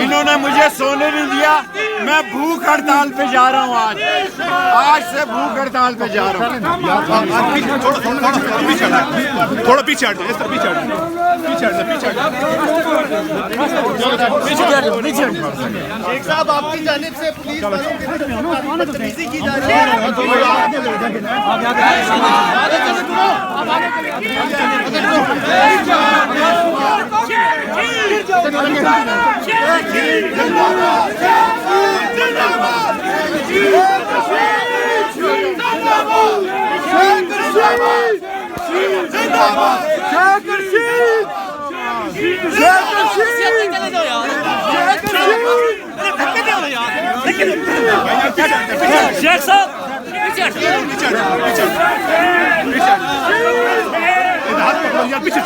इन्होंने मुझे सोने नहीं दिया। मैं भूख हड़ताल पे जा रहा हूँ आज से भूख हड़ताल पे जा रहा हूँ। थोड़ा पीछे हट जाओ, पीछे हट जाओ। शेख साहब, आपकी जानिब से पुलिस वालों के बदतमीजी की जा रही है। शेख साहब पीछे